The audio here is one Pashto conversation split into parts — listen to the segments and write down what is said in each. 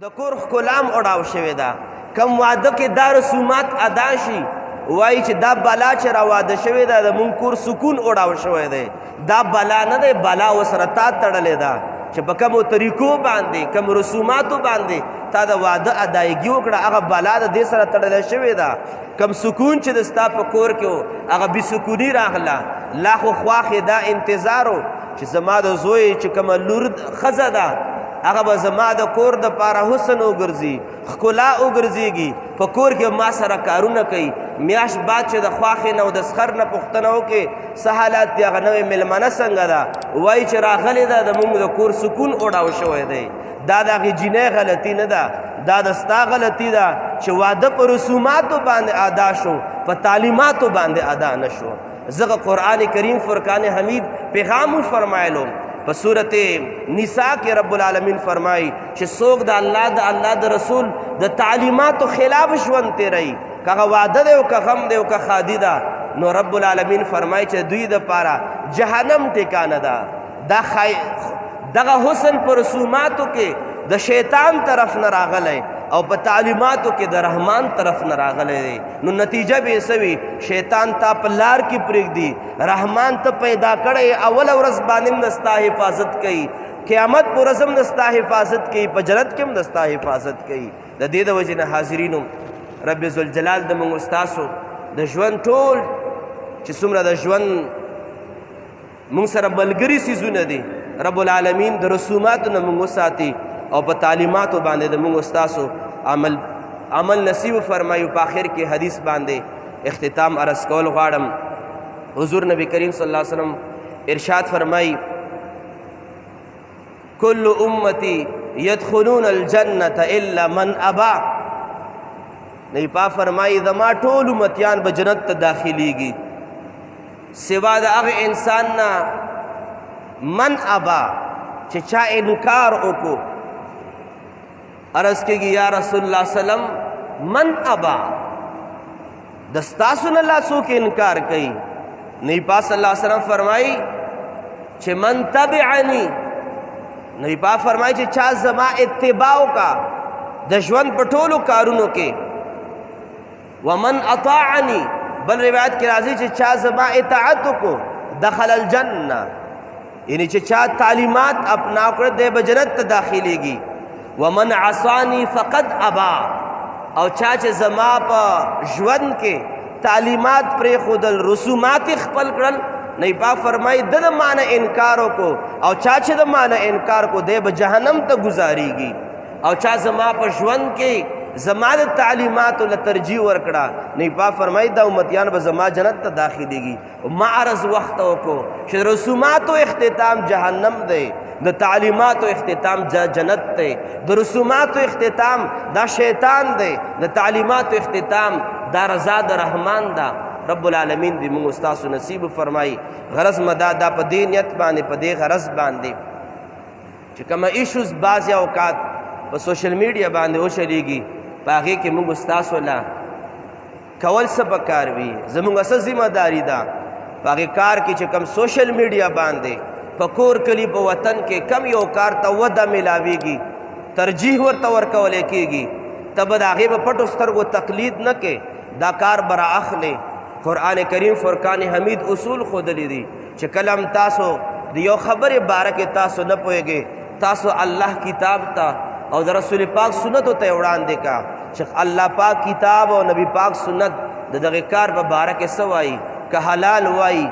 د کور ښکلام اړاو شوې ده. کم واده کې دا رسومات ادا شي وایي چې دا بلا چې را واده شوې ده د مونږ کور سکون اړاو شوی دی. دا بلا نه دی، بلا ورسره تا تړلې ده چې په کومو طریقو باندې کوم رسوماتو باندې تا د واده ادایګي وکړه، هغه بلا د دې سره تړلی شوې ده. کم سکون چې د ستا په کور کې و هغه بې سکوني راغله. لا خو خواښې دا انتظار و چې زما د زوی چې کومه لور ښځه ده هغه به زما د کور د پاره حسن وګرځي، ښکلا وګرځېږي، په کور کې ما سره کارونه کوي. میاشت بعد چې د خواښې نه او د سخر نه پوښتنه وکړې څه حالات دي، هغه نوې مېلمنه څنګه ده، وایي چې راغلې ده د موږ د کور سکون اړاو شوی دی. دا د هغې جینۍ غلطي نه ده، دا د ستا غلطي ده چې واده په رسوماتو باندې ادا شو، په تعلیماتو باندې ادا نه شو. ځکه قرآن کریم فرقان حمید پیغام فرمایلو په صورت نساء کې رب العالمین فرمایي چې څوک د الله د رسول د تعلیماتو خلاف ژوند تیروي، که هغه واده دی او که غم دی او که ښادي ده، نو رب العالمین فرمایي چې دوی دپاره جهنم ټیکانه ده. دغه حسن په رسوماتو کې د شیطان طرف نه راغلی او په تعلیماتو کې د رحمان طرف نه راغلی دی. نو نتیجه به یې څه وي؟ شیطان تا په لار کې پرېږدي، رحمان ته پیدا کړی اوله ورځ باندې هم د ستا حفاظت کوي، قیامت په ورځ هم د ستا حفاظت کوي، په جنت کې هم د ستا حفاظت کوي. د دې د وجې نه حاضرینو رب ذوالجلال د موږ ستاسو د ژوند ټول چې څومره د ژوند موږ سره ملګري څیزونه دي رب العالمین د رسوماتو نه موږ وساتي او په تعلیماتو باندې د موږ ستاسو عمل نصیب فرمایي. په آخر کې حدیث باندې اختتام عرض کول غواړم. حضور نبی کریم صلی الله علیه وسلم ارشاد فرمایي کل امتی یدخلون الجنة الا من ابا. نبی پاک فرمایي زما ټول امتیان به جنت ته داخلیږي سوا د هغه انسان نه من ابا چې چا انکار وکړو. عرض کېږي یا رسول الله سلم من ابا، د ستاسو نه لا څوک انکار کوي؟ نبی پاک صلی الله علیه وسلم فرمایي چې من تبعنی. نبی پاک فرمایي چې چا زما اتباع وکړه د ژوند په ټولو کارونو کې. ومن اطاعنی، بل روایت کې راځي چې چا زما اطاعت وکړو دخل الجنه، یعنی چې چا تعلیمات اپنا کړ دی به جنت ته داخلیږي. ومن عصانی فقد ابا، او چا چې زما په ژوند کې تعلیمات پرېښودل، رسومات خپل کړل، نبی پاک فرمایي د ما نه انکار وکړو او چا چې د ما نه انکار کو دی به جهنم ته گزاریږي. او چا زما په ژوند کې زما د تعلیماتو له ترجیح ورکړه، نبی پاک فرمایي دا امتیان به زما جنت ته داخلیږي. ما عرض وخت وکړو چې رسوماتو اختتام جهنم دی، د تعلیماتو اختتام جنت دی، د رسوماتو اختتام دا شیطان دی، د تعلیماتو اختتام دا رضا د رحمان ده. رب العالمین دې موږ ستاسو نصیب فرمایي. غرض مدا دا په دې نیت باندې په دې غرض باندې چې کومه ایشوز بعضې اوقات په سوشل میډیا باندې وچلیږي په هغې کې موږ ستاسو له کول څه پکار وي، زموږ څه ذمه داري ده په هغې کار کې چې کوم سوشل میډیا باندې په کور کلي په وطن کې کم یو کار ته وده میلاویږي، ترجیح ورته ورکولی کېږي، ته به د هغې په پټو سترګو تقلید نه کې، دا کار به را اخلې. قرآن کریم فرقان حمید اصول ښودلی دي چې کله هم تاسو د یو خبرې باره کې تاسو نه پوهېږئ، تاسو الله کتاب ته او د رسول پاک سنتو ته وړاندې کا چې الله پاک کتاب او نبی پاک سنت د دغه کار په باره کې څه وایي. که حلال وایي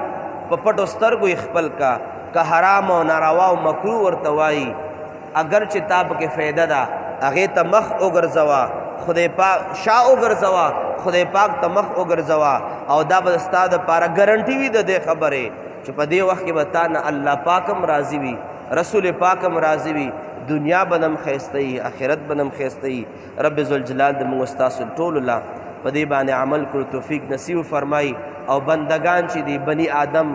په پټو سترګو یې خپل کا، که حرام او ناروا او مکروه ورته وایي، اگر چې تا پکې فایده ده هغې ته مخ وګرځوه، خدای پاک شا وګرځوه، خدای پاک ته مخ وګرځوه، او دا به ستا دپاره ګرنټي وي د دې خبرې چې په دې وخت کې به تا نه الله پاک هم راضي وي، رسول پاک هم راضي وي، دنیا به هم ښایسته وي، آخرت به هم ښایسته وي. رب ذوالجلال د موږ ستاسو ټولو له په دې باندې عمل کړو توفیق نصیب فرمایي. او بندگان چې دي بني آدم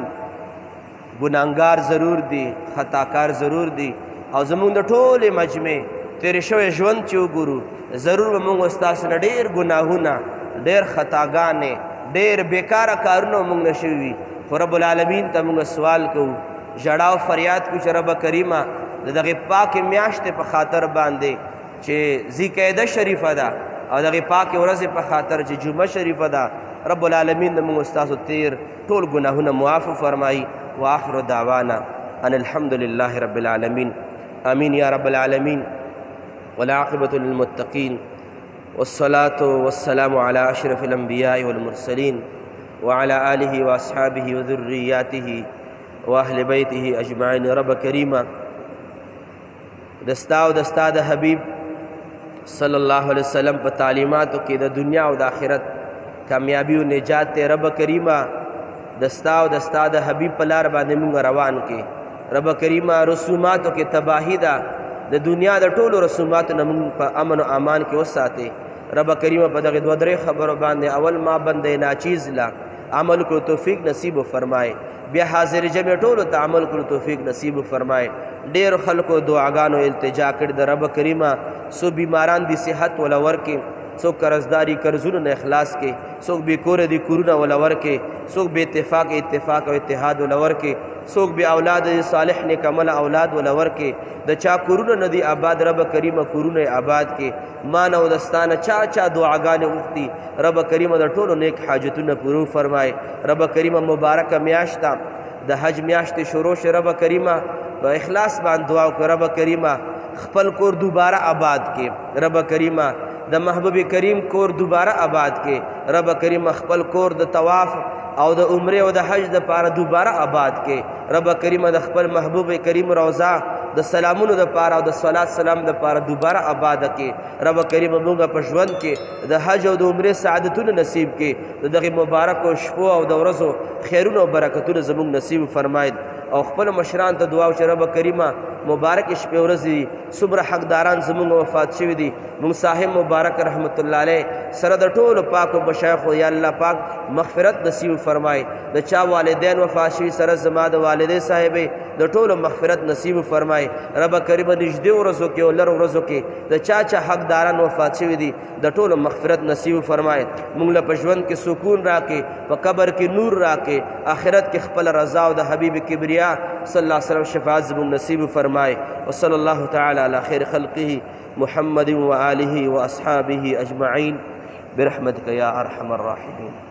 ګناهګار ضرور دي، خطاکار ضرور دي، او زمونږ د ټولې مجمع تېرې شوی ژوند چې وګورو ضرور به موږ ستاسو نه ډېر ګناهونه، ډېر خطاګانې، ډېر بیکاره کارونه موږ نه شوي وي. خو رب العالمین ته موږ سوال کوو، ژړا او فریاد کوو چې رب کریمه د دغې پاکې میاشتې په خاطر باندې چې ذیقعده شریفه ده او دغه پاک ورځ په خاطر چې جمعه شریفه ده رب العالمین د موږ استاسو تیر ټول ګناهونه معاف فرمایي واخر دعوانا ان الحمد لله رب العالمین آمین یا رب العالمین والعاقبة للمتقین والصلاة والسلام على أشرف الأنبياء والمرسلين وعلى آله وأصحابه وذرياته وأهل بيته أجمعين رب كريما دستا و دستا د حبیب صلی الله علیه وسلم په تعلیماتو کې د دنیا او د آخرت کامیابی او نجات ته رب کریما دستا و دستا د حبیب په لار باندې موږ روان کې رب کریما رسوماتو کې تباہی ده د دنیا د ټولو رسوماتو نه موږ په امن او امان کې وساتې رب کریما په دغه دوه درې خبرو باندې اول ما بندې ناچیز لا عمل کو توفیق نصیب فرمائے بیا حاضر جمع ټولو ته عمل کولو توفیق نصیب فرمائے ډیر خلکو دعاګانو التجا کړ د رب کریما سو بیماران دي صحت ولا ورکې څوک قرضداري قرضونو نه اخلاص کې څوک بې کوره دي کورونه ولا ورکې څوک بې اتفاق او اتحاد ولا ورکې څوک بې اولاد صالح نیک عمل اولاد ولا ورکې د چا کورونه نه دي آباد رب کریمه کورونه آباد کې مان او دستانه چا دعاګانې وغوښتي رب کریمه د ټولو نیک حاجتونه پوره فرمای رب کریمه مبارکه میاشت د حج میاشتې شروع شه رب کریمه په اخلاص باندې دعا وکړه رب کریمه خپل کور دوباره آباد کې رب کریمه د محبوب کریم کور دوباره آباد کې رب کریم خپل کور د طواف او د عمره او د حج د پاره دوباره آباد کې رب کریم د خپل محبوب کریم روضه د سلامونو د پاره او د صلوات سلام د پاره دوباره آباد کې رب کریم موږ په ژوند کې د حج او د عمره سعادتونه نصیب کې دغه مبارک او شپو او د ورځو خیرونه او برکتونه زموږ نصیب فرماید او خپل مشران ته دعا وکړه رب کریمه مبارک شپې ورځې څومره حقداران زموږ وفات شوي دي موږ صاحب مبارک رحمت الله علیه سره د ټولو پاکو مشایخو یا الله پاک مغفرت نصیب فرمای د چا والدین وفات شوي سره زما د والدې صاحبې د ټولو مغفرت نصیب فرمای رب کریمه نږدې ورځو کې او لرو ورځو کې د چا حقداران وفات شوي دي د ټولو مغفرت نصیب فرمای موږ له په ژوند کې سکون راکې په قبر کې نور راکې آخرت کې خپل رضا او د حبیب کبریا صلی الله علیه وسلم شفاعت زموږ نصیب فرمائے وصلی اللہ تعالی علی خیر خلقه محمد و آلہ و اصحابہ اجمعین برحمتک یا ارحم الراحمین.